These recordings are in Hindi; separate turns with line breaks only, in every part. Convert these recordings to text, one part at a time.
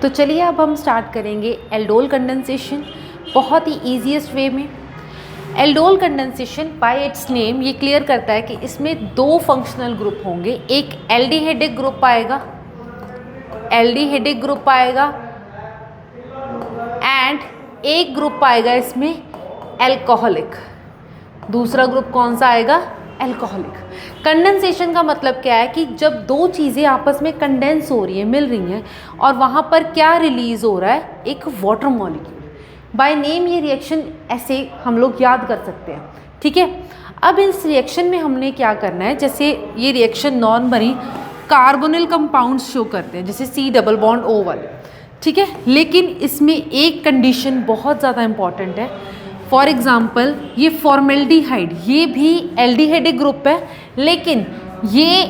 तो चलिए अब हम स्टार्ट करेंगे एल्डोल कंडेंसेशन बहुत ही ईजीएस्ट वे में। Aldol condensation bye it's name ये क्लियर करता है कि इसमें दो फंक्शनल ग्रुप होंगे, एक एल्डिहाइडिक ग्रुप आएगा, एल्डिहाइडिक ग्रुप आएगा एंड एक ग्रुप आएगा इसमें एल्कोहलिक। दूसरा ग्रुप कौन सा आएगा? एल्कोहलिक। कंडेंसेशन का मतलब क्या है कि जब दो चीज़ें आपस में कंडेंस हो रही हैं, मिल रही हैं, और वहाँ पर क्या रिलीज़ हो रहा है? एक वाटर मॉलिक्यूल। बाय नेम ये रिएक्शन ऐसे हम लोग याद कर सकते हैं, ठीक है। अब इस रिएक्शन में हमने क्या करना है, जैसे ये reaction normally carbonyl compounds show करते हैं, जैसे C डबल बॉन्ड O वाले, ठीक है। लेकिन इसमें एक कंडीशन बहुत ज़्यादा इम्पॉर्टेंट है। फॉर एग्ज़ाम्पल ये फॉर्मेल्डिहाइड, ये भी एल्डिहाइडिक ग्रुप है, लेकिन ये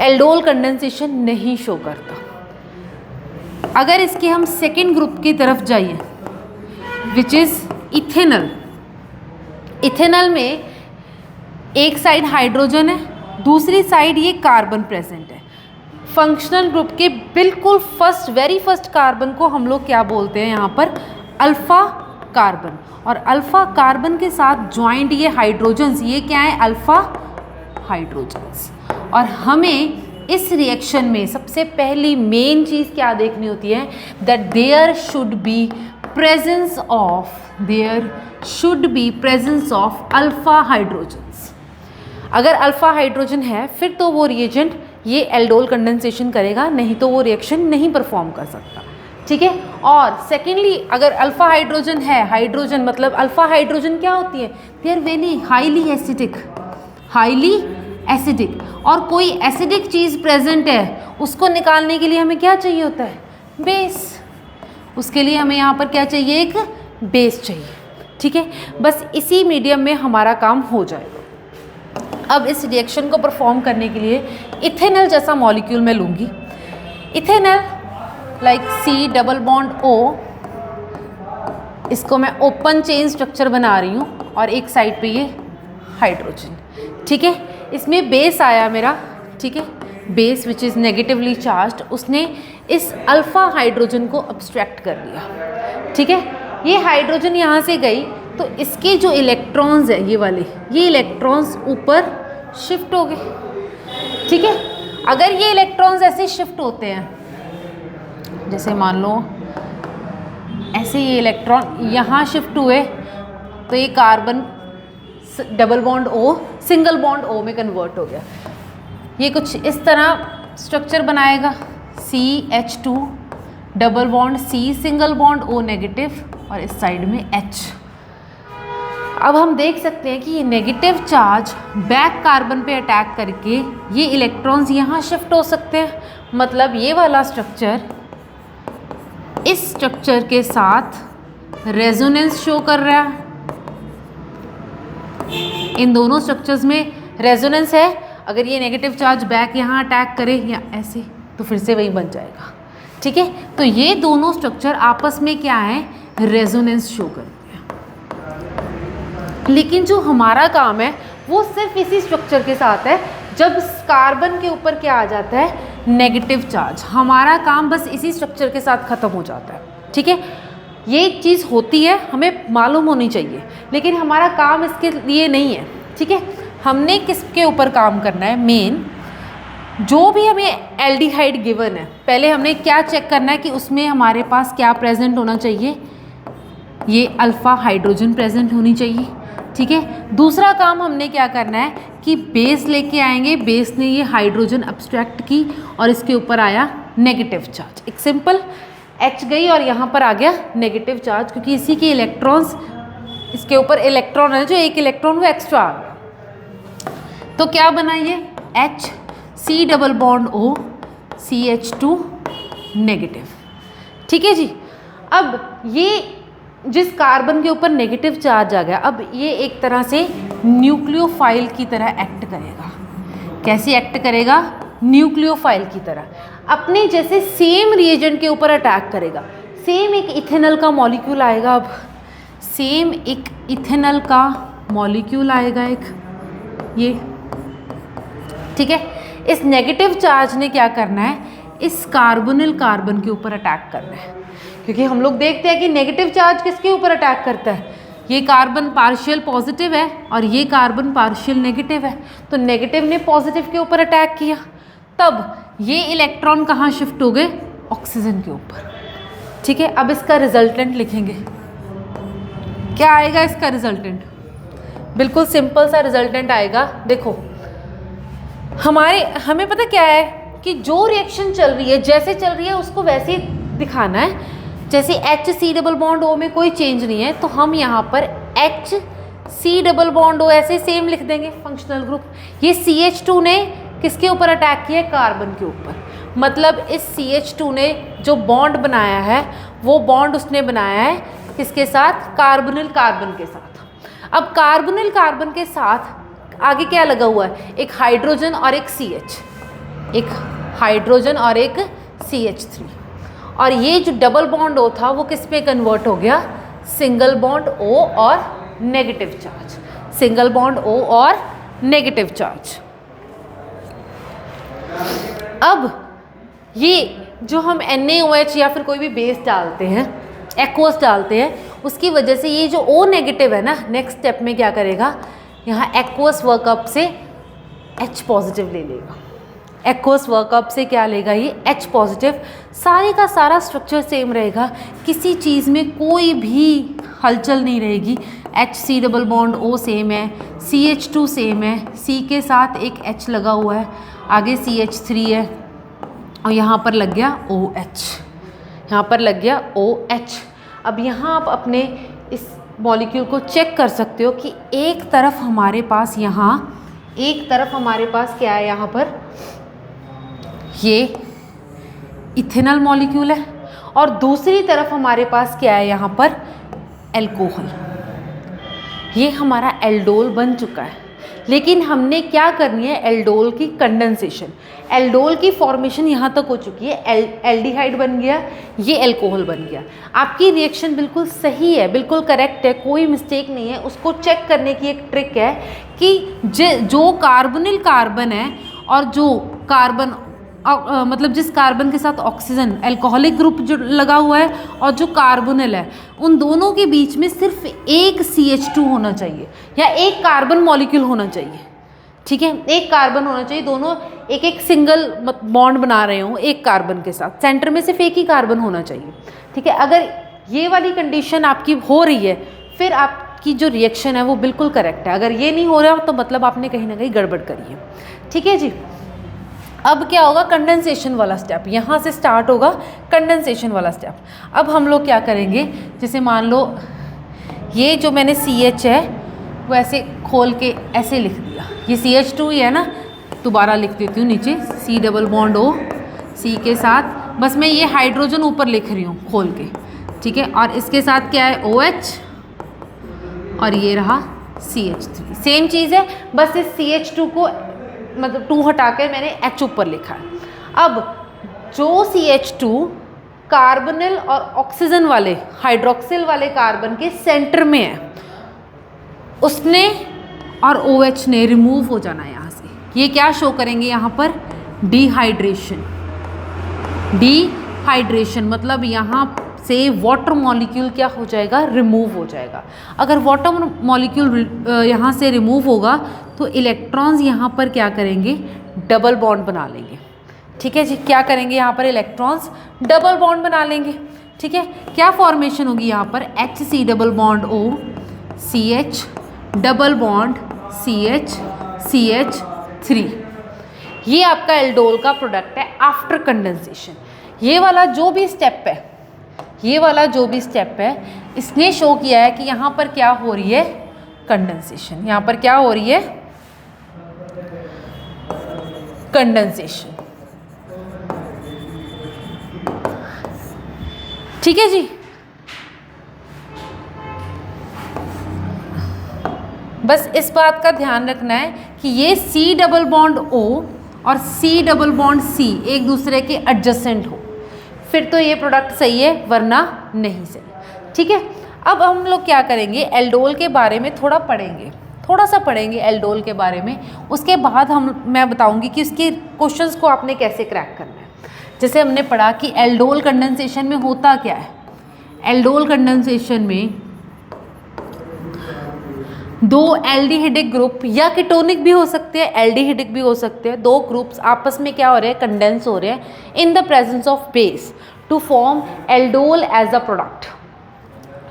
एल्डोल कंडेंसेशन नहीं शो करता। अगर इसके हम सेकेंड ग्रुप की तरफ जाइए विच इज़ इथेनल, इथेनल में एक साइड हाइड्रोजन है, दूसरी साइड ये कार्बन प्रेजेंट है। फंक्शनल ग्रुप के बिल्कुल वेरी फर्स्ट कार्बन को हम लोग क्या बोलते हैं यहाँ पर? Alpha carbon. और अल्फ़ा कार्बन के साथ ज्वाइंट ये हाइड्रोजन्स, ये क्या है? Alpha hydrogens. और हमें इस रिएक्शन में सबसे पहली मेन चीज़ क्या देखनी होती है? That there should be presence of alpha hydrogens. अगर अल्फ़ा हाइड्रोजन है फिर तो वो रिएजेंट ये एल्डोल कंडेंसेशन करेगा, नहीं तो वो रिएक्शन नहीं परफॉर्म कर सकता, ठीक है। और सेकेंडली अगर अल्फ़ा हाइड्रोजन है, हाइड्रोजन मतलब अल्फ़ा हाइड्रोजन क्या होती है? They are very highly acidic. और कोई एसिडिक चीज़ प्रेजेंट है, उसको निकालने के लिए हमें क्या चाहिए होता है? बेस। उसके लिए हमें यहाँ पर क्या चाहिए? एक बेस चाहिए, ठीक है। बस इसी मीडियम में हमारा काम हो जाएगा। अब इस रिएक्शन को परफॉर्म करने के लिए इथेनल जैसा मॉलिक्यूल मैं लूँगी। Ethanal like C double bond O, इसको मैं ओपन चेन स्ट्रक्चर बना रही हूँ और एक साइड पे ये हाइड्रोजन, ठीक है। इसमें बेस आया मेरा, ठीक है, base which is negatively charged, उसने इस अल्फ़ा हाइड्रोजन को अब्स्ट्रैक्ट कर लिया, ठीक है। ये हाइड्रोजन यहाँ से गई तो इसके जो इलेक्ट्रॉन्स है ये वाले, ये इलेक्ट्रॉन्स ऊपर शिफ्ट हो गए, ठीक है। अगर ये इलेक्ट्रॉन्स ऐसे शिफ्ट होते हैं, जैसे मान लो ऐसे ये इलेक्ट्रॉन यहाँ शिफ्ट हुए तो ये carbon double bond O single bond O में कन्वर्ट हो गया। ये कुछ इस तरह स्ट्रक्चर बनाएगा, CH2 double bond C single bond O negative और इस साइड में H। अब हम देख सकते हैं कि ये नेगेटिव चार्ज बैक कार्बन पे अटैक करके ये इलेक्ट्रॉन्स यहाँ शिफ्ट हो सकते हैं। मतलब ये वाला स्ट्रक्चर इस स्ट्रक्चर के साथ रेजोनेंस शो कर रहा है। इन दोनों स्ट्रक्चर्स में रेजोनेंस है। अगर ये नेगेटिव चार्ज बैक यहाँ अटैक करे या ऐसे तो फिर से वही बन जाएगा, ठीक है। तो ये दोनों स्ट्रक्चर आपस में क्या है? रेजोनेंस शो करते हैं। लेकिन जो हमारा काम है वो सिर्फ इसी स्ट्रक्चर के साथ है। जब कार्बन के ऊपर क्या आ जाता है? नेगेटिव चार्ज, हमारा काम बस इसी स्ट्रक्चर के साथ ख़त्म हो जाता है, ठीक है। ये चीज़ होती है, हमें मालूम होनी चाहिए, लेकिन हमारा काम इसके लिए नहीं है, ठीक है। हमने किसके ऊपर काम करना है? मेन जो भी हमें एल्डिहाइड गिवन है, पहले हमने क्या चेक करना है कि उसमें हमारे पास क्या प्रेजेंट होना चाहिए? ये अल्फ़ा हाइड्रोजन प्रेजेंट होनी चाहिए, ठीक है। दूसरा काम हमने क्या करना है कि बेस लेके आएंगे, बेस ने ये हाइड्रोजन अब्स्ट्रैक्ट की और इसके ऊपर आया नेगेटिव चार्ज। एक सिंपल H गई और यहाँ पर आ गया नेगेटिव चार्ज, क्योंकि इसी के इलेक्ट्रॉन्स, इसके ऊपर इलेक्ट्रॉन है, जो एक इलेक्ट्रॉन वो एक्स्ट्रा आ गया। तो क्या बना ये? H C double bond O CH2 negative, ठीक है जी। अब ये जिस कार्बन के ऊपर नेगेटिव चार्ज आ गया, अब ये एक तरह से न्यूक्लियोफाइल की तरह एक्ट करेगा। कैसे एक्ट करेगा? न्यूक्लियोफाइल की तरह अपने जैसे सेम रिएजेंट के ऊपर अटैक करेगा। सेम एक इथेनल का मॉलिक्यूल आएगा, अब सेम एक इथेनल का मॉलिक्यूल आएगा, एक ये, ठीक है। इस नेगेटिव चार्ज ने क्या करना है, इस कार्बोनिल कार्बन के ऊपर अटैक करना है, क्योंकि हम लोग देखते हैं कि नेगेटिव चार्ज किसके ऊपर अटैक करता है, ये कार्बन पार्शियल पॉजिटिव है और ये कार्बन पार्शियल नेगेटिव है, तो नेगेटिव ने पॉजिटिव के ऊपर अटैक किया, तब ये इलेक्ट्रॉन कहाँ शिफ्ट हो गए, ऑक्सीजन के ऊपर। ठीक है, अब इसका रिजल्टेंट लिखेंगे, क्या आएगा इसका रिजल्टेंट, बिल्कुल सिंपल सा रिजल्टेंट आएगा। देखो हमें पता क्या है कि जो रिएक्शन चल रही है, जैसे चल रही है उसको वैसे ही दिखाना है। जैसे HC डबल बॉन्ड O में कोई चेंज नहीं है, तो हम यहाँ पर HC डबल बॉन्ड O ऐसे सेम लिख देंगे फंक्शनल ग्रुप। ये CH2 ने किसके ऊपर अटैक किया, कार्बन के ऊपर, मतलब इस CH2 ने जो बॉन्ड बनाया है वो बॉन्ड उसने बनाया है किसके साथ, कार्बोनिल कार्बन के साथ। अब कार्बोनिल कार्बन के साथ आगे क्या लगा हुआ है, एक हाइड्रोजन और एक CH, एक हाइड्रोजन और एक CH3, और ये जो डबल बॉन्ड O था वो किस पे कन्वर्ट हो गया, सिंगल बॉन्ड O और negative charge, single bond O और नेगेटिव चार्ज। अब ये जो हम NaOH या फिर कोई भी बेस डालते हैं, एक्वस डालते हैं, उसकी वजह से ये जो O नेगेटिव है ना, नेक्स्ट स्टेप में क्या करेगा, यहाँ एक्वस वर्कअप से H पॉजिटिव ले लेगा, एक्वस वर्कअप से क्या लेगा, ये H पॉजिटिव। सारे का सारा स्ट्रक्चर सेम रहेगा, किसी चीज़ में कोई भी हलचल नहीं रहेगी। HC double bond O same है, CH2 सेम है, C के साथ एक H लगा हुआ है, आगे CH3 है और यहाँ पर लग गया OH, यहाँ पर लग गया OH। अब यहाँ आप अपने इस मॉलिक्यूल को चेक कर सकते हो कि एक तरफ हमारे पास यहाँ, एक तरफ हमारे पास क्या है, यहाँ पर ये इथेनॉल मॉलिक्यूल है और दूसरी तरफ हमारे पास क्या है, यहाँ पर एल्कोहल। ये हमारा एल्डोल बन चुका है, लेकिन हमने क्या करनी है, एल्डोल की कंडेंसेशन, एल्डोल की फॉर्मेशन यहाँ तक हो चुकी है, एल्डिहाइड बन गया, ये एल्कोहल बन गया। आपकी रिएक्शन बिल्कुल सही है, बिल्कुल करेक्ट है, कोई मिस्टेक नहीं है। उसको चेक करने की एक ट्रिक है कि जो कार्बोनिल कार्बन है और जो कार्बन मतलब जिस कार्बन के साथ ऑक्सीजन एल्कोहलिक ग्रुप जो लगा हुआ है और जो कार्बोनिल है, उन दोनों के बीच में सिर्फ एक CH2 होना चाहिए या एक कार्बन मॉलिक्यूल होना चाहिए। ठीक है, एक कार्बन होना चाहिए, दोनों एक एक सिंगल बॉन्ड बना रहे हो एक कार्बन के साथ, सेंटर में सिर्फ एक ही कार्बन होना चाहिए। ठीक है, अगर ये वाली कंडीशन आपकी हो रही है, फिर आपकी जो रिएक्शन है वो बिल्कुल करेक्ट है। अगर ये नहीं हो रहा तो मतलब आपने कहीं ना कहीं गड़बड़ करी है। ठीक है जी, अब क्या होगा, कंडेंसेशन वाला स्टेप, यहाँ से स्टार्ट होगा कंडेंसेशन वाला स्टेप। अब हम लोग क्या करेंगे, जैसे मान लो ये जो मैंने CH है वो ऐसे खोल के ऐसे लिख दिया, ये CH2 ही है ना, दोबारा लिख देती हूँ नीचे, C double bond O, C के साथ बस मैं ये हाइड्रोजन ऊपर लिख रही हूँ खोल के। ठीक है, और इसके साथ क्या है, OH, और ये रहा CH3, सेम चीज़ है, बस इस CH2 को मतलब 2 हटा कर मैंने H ऊपर लिखा है। अब जो CH2 कार्बोनिल और ऑक्सीजन वाले हाइड्रोक्सिल वाले कार्बन के सेंटर में है, उसने और OH ने रिमूव हो जाना है यहाँ से। ये क्या शो करेंगे यहाँ पर, डिहाइड्रेशन, डिहाइड्रेशन मतलब यहाँ से वाटर मॉलिक्यूल क्या हो जाएगा, रिमूव हो जाएगा। अगर वाटर मॉलिक्यूल यहाँ से रिमूव होगा तो इलेक्ट्रॉन्स यहाँ पर क्या करेंगे, डबल बॉन्ड बना लेंगे। ठीक है जी, क्या करेंगे यहाँ पर, इलेक्ट्रॉन्स डबल बॉन्ड बना लेंगे। ठीक है, क्या फॉर्मेशन होगी यहाँ पर, HC double bond O, CH double bond CH, CH3। ये आपका एल्डोल का प्रोडक्ट है आफ्टर कंडेंसेशन। ये वाला जो भी स्टेप है, ये वाला जो भी स्टेप है, इसने शो किया है कि यहाँ पर क्या हो रही है, कंडेंसेशन। यहाँ पर क्या हो रही है, कंडेंसेशन। ठीक है जी, बस इस बात का ध्यान रखना है कि ये C डबल बॉन्ड O और C डबल बॉन्ड C एक दूसरे के एडजेसेंट हो, फिर तो ये प्रोडक्ट सही है, वरना नहीं सही। ठीक है, अब हम लोग क्या करेंगे, एल्डोल के बारे में थोड़ा पढ़ेंगे। थोड़ा सा पढ़ेंगे एल्डोल के बारे में, उसके बाद मैं बताऊंगी कि उसके क्वेश्चंस को आपने कैसे क्रैक करना है। जैसे हमने पढ़ा कि एल्डोल कंडेंसेशन में होता क्या है। एल्डोल कंडेंसेशन में दो एल्डिहाइडिक ग्रुप या कीटोनिक भी हो सकते हैं, एल्डिहाइडिक भी हो सकते हैं, दो ग्रुप्स आपस में क्या हो रहे हैं, कंडेंस हो रहे हैं in the presence of base to form aldol as a product,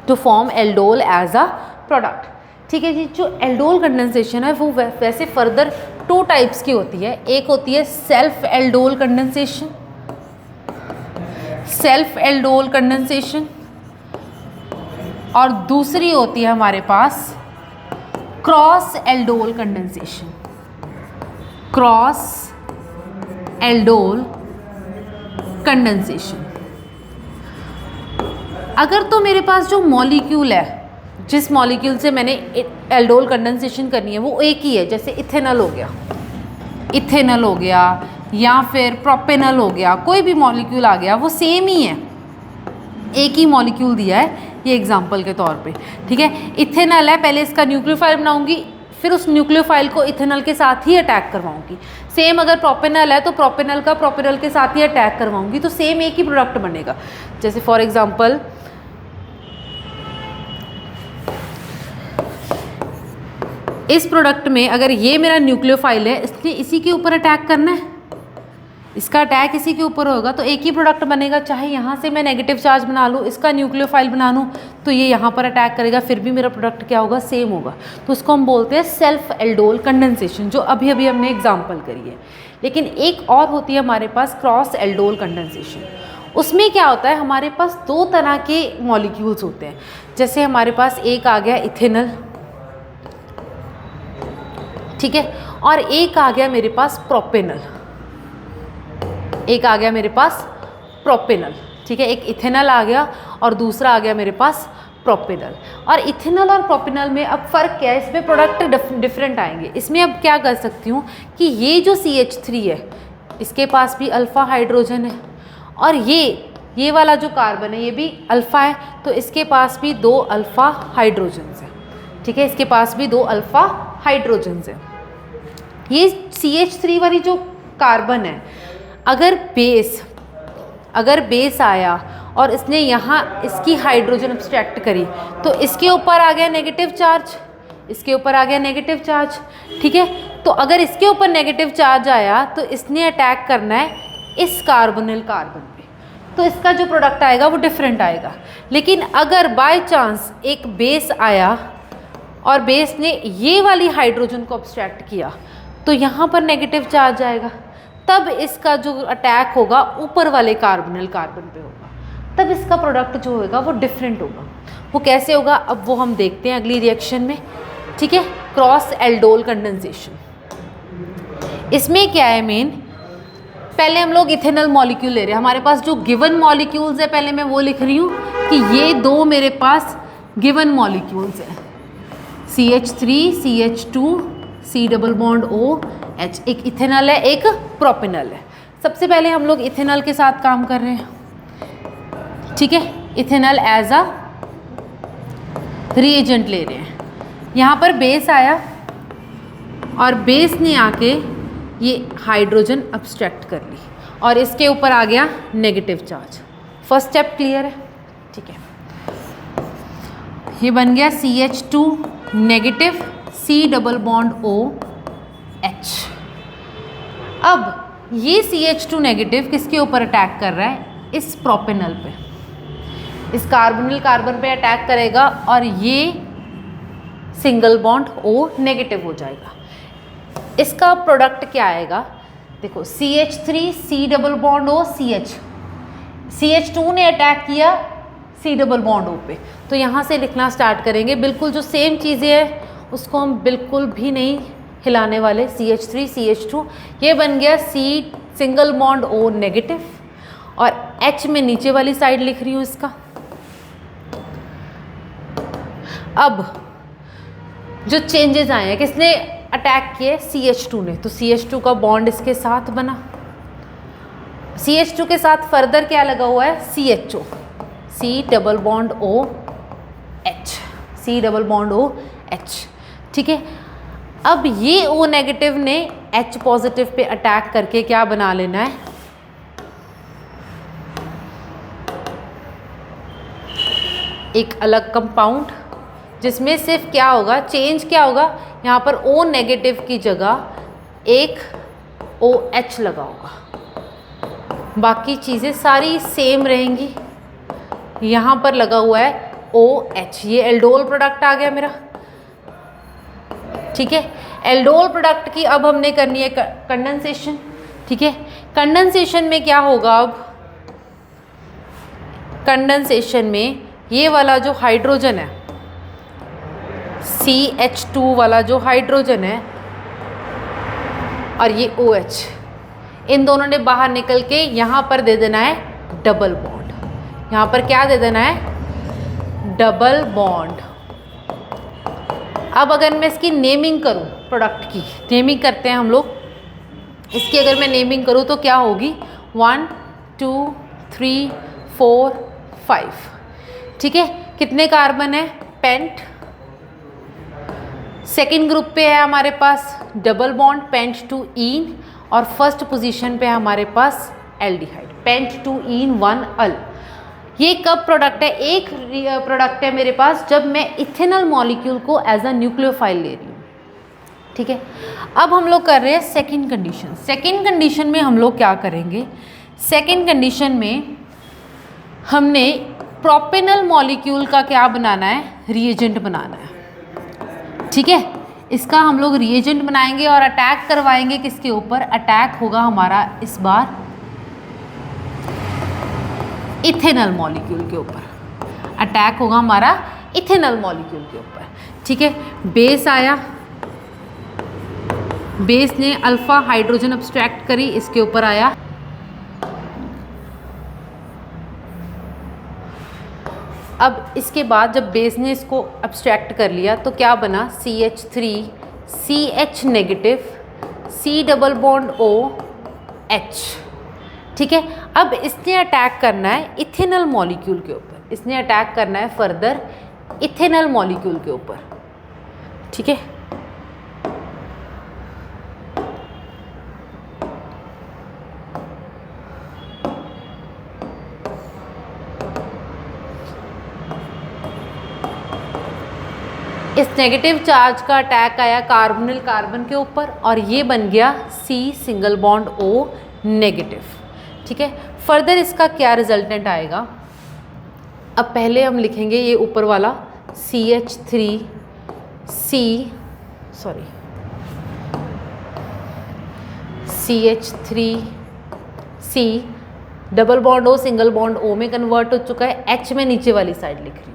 to form aldol as a product. ठीक है जी। जो एल्डोल कंडेंसेशन है वो वैसे फर्दर 2 टाइप्स की होती है। एक होती है self aldol condensation, self aldol condensation, और दूसरी होती है हमारे पास cross aldol condensation, cross aldol condensation. अगर तो मेरे पास जो मॉलिक्यूल है, जिस मॉलिक्यूल से मैंने एल्डोल कंडेंसेशन करनी है वो एक ही है, जैसे इथेनॉल हो गया, इथेनॉल हो गया या फिर प्रोपेनॉल हो गया, कोई भी मॉलिक्यूल आ गया वो सेम ही है, एक ही मॉलिक्यूल दिया है ये एग्जांपल के तौर पे। ठीक है, इथेनॉल है, पहले इसका न्यूक्लियोफाइल बनाऊंगी, फिर उस न्यूक्लियोफाइल को इथेनॉल के साथ ही अटैक करवाऊंगी। सेम अगर प्रोपेनॉल है तो प्रोपेनॉल का प्रोपेनॉल के साथ ही अटैक करवाऊंगी, तो सेम एक ही प्रोडक्ट बनेगा। जैसे फॉर एग्जांपल इस प्रोडक्ट में अगर ये मेरा न्यूक्लियोफाइल है, इसने इसी के ऊपर अटैक करना है, इसका अटैक इसी के ऊपर होगा, तो एक ही प्रोडक्ट बनेगा। चाहे यहाँ से मैं नेगेटिव चार्ज बना लूँ, इसका न्यूक्लियोफाइल बना लूँ, तो ये यहाँ पर अटैक करेगा, फिर भी मेरा प्रोडक्ट क्या होगा, सेम होगा। तो उसको हम बोलते हैं सेल्फ एल्डोल कंडेंसेशन, जो अभी अभी हमने एग्जाम्पल करी है। लेकिन एक और होती है हमारे पास क्रॉस एल्डोल कंडेंसेशन। उसमें क्या होता है, हमारे पास 2 तरह के मॉलिक्यूल्स होते हैं। जैसे हमारे पास एक आ गया इथेनॉल, ठीक है, और एक आ गया मेरे पास प्रोपेनॉल, एक आ गया मेरे पास प्रोपेनॉल। ठीक है, एक इथेनॉल आ गया और दूसरा आ गया मेरे पास प्रोपेनॉल। और इथेनॉल और प्रोपेनॉल में अब फ़र्क क्या है, इसमें प्रोडक्ट डिफरेंट आएंगे। इसमें अब क्या कर सकती हूँ कि ये जो CH3 है, इसके पास भी अल्फ़ा हाइड्रोजन है, और ये वाला जो कार्बन है ये भी अल्फ़ा है, तो इसके पास भी 2 अल्फ़ा हाइड्रोजन्स हैं। ठीक है, इसके पास भी 2 अल्फ़ा हाइड्रोजन्स हैं। ये CH3 वाली जो कार्बन है, अगर बेस आया और इसने यहाँ इसकी हाइड्रोजन अब्स्ट्रैक्ट करी, तो इसके ऊपर आ गया नेगेटिव चार्ज, इसके ऊपर आ गया नेगेटिव चार्ज। ठीक है, तो अगर इसके ऊपर नेगेटिव चार्ज आया तो इसने अटैक करना है इस कार्बोनिल कार्बन पे, तो इसका जो प्रोडक्ट आएगा वो डिफरेंट आएगा। लेकिन अगर बाय चांस एक बेस आया और बेस ने ये वाली हाइड्रोजन को अब्स्ट्रैक्ट किया, तो यहाँ पर नेगेटिव चार्ज आएगा, तब इसका जो अटैक होगा ऊपर वाले कार्बोनिल कार्बन पे होगा, तब इसका प्रोडक्ट जो होगा वो डिफरेंट होगा। वो कैसे होगा, अब वो हम देखते हैं अगली रिएक्शन में। ठीक है, क्रॉस एल्डोल कंडेंसेशन। इसमें क्या है मेन, पहले हम लोग इथेनॉल मॉलिक्यूल ले रहे हैं, हमारे पास जो गिवन मॉलिक्यूल्स है पहले मैं वो लिख रही हूँ कि ये 2 मेरे पास गिवन मॉलिक्यूल्स हैं, CH3 CH2 C double bond OH, एक इथेनॉल है एक प्रोपेनॉल है। सबसे पहले हम लोग इथेनॉल के साथ काम कर रहे हैं। ठीक है, इथेनॉल एज अ रिएजेंट ले रहे हैं। यहाँ पर बेस आया और बेस ने आके ये हाइड्रोजन अब्स्ट्रैक्ट कर ली और इसके ऊपर आ गया negative charge. First step clear है। ठीक है, ये बन गया CH2 negative C double bond OH। अब ये CH2 नेगेटिव किसके ऊपर अटैक कर रहा है, इस प्रोपेनॉल पे, इस कार्बोनिल कार्बन पे अटैक करेगा और ये सिंगल बॉन्ड O नेगेटिव हो जाएगा। इसका प्रोडक्ट क्या आएगा, देखो CH3 C double bond O CH, CH2 ने अटैक किया C डबल बॉन्ड O पे, तो यहाँ से लिखना स्टार्ट करेंगे। बिल्कुल जो सेम चीज़ें हैं उसको हम बिल्कुल भी नहीं हिलाने वाले। CH3 CH2 ये बन गया C single bond O negative और H में नीचे वाली साइड लिख रही हूँ इसका। अब जो चेंजेस आए हैं, किसने अटैक किए, CH2 ने, तो CH2 का बॉन्ड इसके साथ बना। CH2 के साथ फर्दर क्या लगा हुआ है, CHO, C double bond OH, C double bond OH। ठीक है, अब ये O नेगेटिव ने H पॉजिटिव पे अटैक करके क्या बना लेना है, एक अलग कंपाउंड, जिसमें सिर्फ क्या होगा, चेंज क्या होगा, यहाँ पर O नेगेटिव की जगह एक OH लगा होगा, बाकी चीज़ें सारी सेम रहेंगी। यहाँ पर लगा हुआ है OH, ये एल्डोल प्रोडक्ट आ गया मेरा। ठीक है, एल्डोल प्रोडक्ट की अब हमने करनी है कंडेंसेशन। ठीक है, कंडेंसेशन में क्या होगा, अब कंडेंसेशन में ये वाला जो हाइड्रोजन है, CH2 वाला जो हाइड्रोजन है और ये OH, इन दोनों ने बाहर निकल के यहाँ पर दे देना है डबल बॉन्ड। यहाँ पर क्या दे देना है, डबल बॉन्ड। अब अगर मैं इसकी नेमिंग करूँ, प्रोडक्ट की नेमिंग करते हैं हम लोग, इसकी अगर मैं नेमिंग करूँ तो क्या होगी, 1 2 3 4 5। ठीक है, कितने कार्बन है, पेंट। सेकेंड ग्रुप पे है हमारे पास डबल बॉन्ड पेंट टू ईन, और फर्स्ट पोजीशन पे है हमारे पास एल्डिहाइड पेंट टू ईन 1 अल। ये कब प्रोडक्ट है, एक प्रोडक्ट है मेरे पास जब मैं इथेनॉल मॉलिक्यूल को एज अ न्यूक्लियोफाइल ले रही हूँ। ठीक है, अब हम लोग कर रहे हैं सेकेंड कंडीशन। सेकेंड कंडीशन में हम लोग क्या करेंगे, सेकेंड कंडीशन में हमने प्रोपेनॉल मॉलिक्यूल का क्या बनाना है, रिएजेंट बनाना है। ठीक है, इसका हम लोग रिएजेंट बनाएंगे और अटैक करवाएंगे किसके ऊपर, अटैक होगा हमारा इस बार इथेनॉल मॉलिक्यूल के ऊपर, अटैक होगा हमारा इथेनॉल मॉलिक्यूल के ऊपर। ठीक है, बेस आया, बेस ने अल्फा हाइड्रोजन अब्स्ट्रैक्ट करी, इसके ऊपर आया। अब इसके बाद जब बेस ने इसको अब्स्ट्रैक्ट कर लिया तो क्या बना, CH3 CH negative C double bond OH। ठीक है, अब इसने अटैक करना है इथेनॉल मॉलिक्यूल के ऊपर, इसने अटैक करना है फर्दर इथेनॉल मॉलिक्यूल के ऊपर। ठीक है, इस नेगेटिव चार्ज का अटैक आया कार्बोनिल कार्बन के ऊपर और ये बन गया C single bond O negative. ठीक है, फर्दर इसका क्या रिजल्टेंट आएगा, अब पहले हम लिखेंगे ये ऊपर वाला CH3C double bond O single bond O में कन्वर्ट हो चुका है, H में नीचे वाली साइड लिख रही हूँ।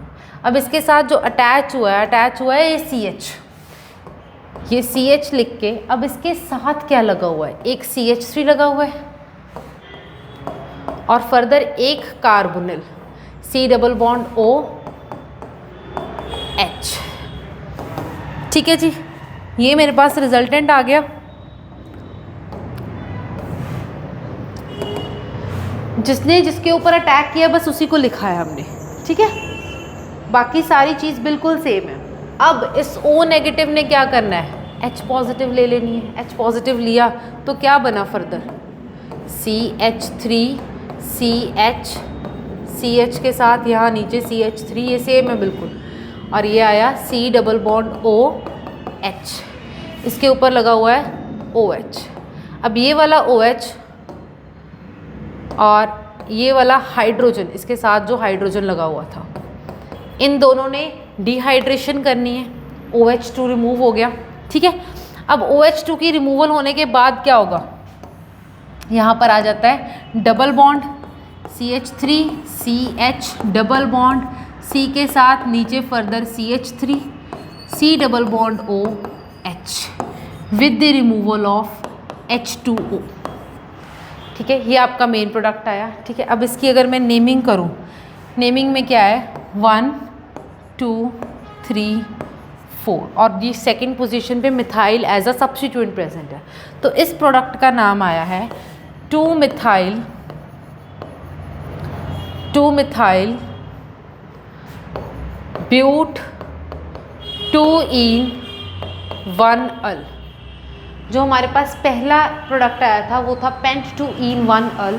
अब इसके साथ जो अटैच हुआ है ये CH, ये CH लिख के अब इसके साथ क्या लगा हुआ है, एक CH3 लगा हुआ है और फर्दर एक carbonyl C double bond OH। ठीक है जी, ये मेरे पास रिजल्टेंट आ गया। जिसने जिसके ऊपर अटैक किया बस उसी को लिखा है हमने। ठीक है, बाकी सारी चीज़ बिल्कुल सेम है। अब इस O नेगेटिव ने क्या करना है, H पॉजिटिव ले लेनी है। H पॉजिटिव लिया तो क्या बना फर्दर, CH3 CH के साथ यहाँ नीचे CH3, ये सेम है बिल्कुल, और ये आया C डबल बॉन्ड OH, इसके ऊपर लगा हुआ है OH। अब ये वाला OH और ये वाला हाइड्रोजन, इसके साथ जो हाइड्रोजन लगा हुआ था, इन दोनों ने डिहाइड्रेशन करनी है, OH2 रिमूव हो गया। ठीक है, अब OH2 की रिमूवल होने के बाद क्या होगा, यहाँ पर आ जाता है double bond CH3 CH double bond C के साथ नीचे further CH3 C double bond OH with the removal of H2O। ठीक है, ये आपका मेन प्रोडक्ट आया। ठीक है, अब इसकी अगर मैं नेमिंग करूँ, नेमिंग में क्या है, 1 2 3 4 और ये सेकेंड पोजीशन पे methyl as a substituent present है, तो इस प्रोडक्ट का नाम आया है 2-मिथाइल ब्यूट 2-ईन 1 अल। जो हमारे पास पहला प्रोडक्ट आया था वो था पेंट-2-ene 1 अल,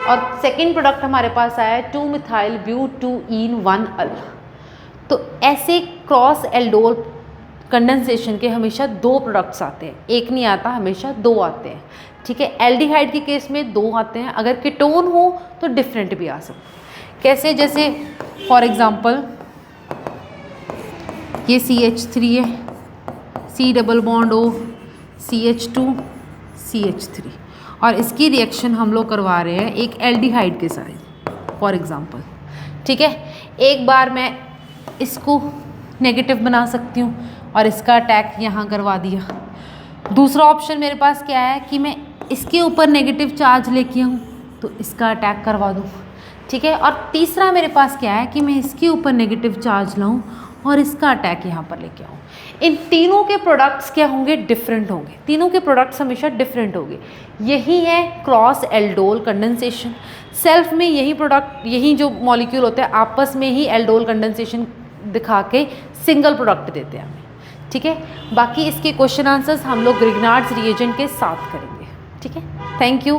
और सेकेंड प्रोडक्ट हमारे पास आया है 2-methyl-but-2-ene 1 अल। तो ऐसे क्रॉस एल्डोल कंडेंसेशन के हमेशा 2 प्रोडक्ट्स आते हैं, एक नहीं आता, हमेशा 2 आते हैं, ठीक है। एल्डिहाइड के केस में 2 आते हैं, अगर कीटोन हो तो डिफरेंट भी आ सकते हैं। कैसे? जैसे फॉर एग्जांपल ये CH3 है, C double bond O, CH2 CH3, और इसकी रिएक्शन हम लोग करवा रहे हैं एक एल्डिहाइड के साथ फॉर एग्जांपल, ठीक है। एक बार मैं इसको नेगेटिव बना सकती हूँ और इसका अटैक यहाँ करवा दिया। दूसरा ऑप्शन मेरे पास क्या है कि मैं इसके ऊपर नेगेटिव चार्ज लेके आऊँ तो इसका अटैक करवा दूँ, ठीक है। और तीसरा मेरे पास क्या है कि मैं इसके ऊपर नेगेटिव चार्ज लाऊँ और इसका अटैक यहाँ पर लेके आऊँ। इन तीनों के प्रोडक्ट्स क्या होंगे? डिफरेंट होंगे। तीनों के प्रोडक्ट्स हमेशा डिफरेंट होंगे। यही है क्रॉस एल्डोल कंडेंसेशन। सेल्फ में यही प्रोडक्ट, यही जो मॉलिक्यूल होते हैं आपस में ही एल्डोल कंडेंसेशन दिखा के सिंगल प्रोडक्ट देते हैं हमें, ठीक है। बाकी इसके क्वेश्चन आंसर्स हम लोग ग्रिग्नार्ड्स रिएजेंट के साथ करेंगे, ठीक है। Thank you.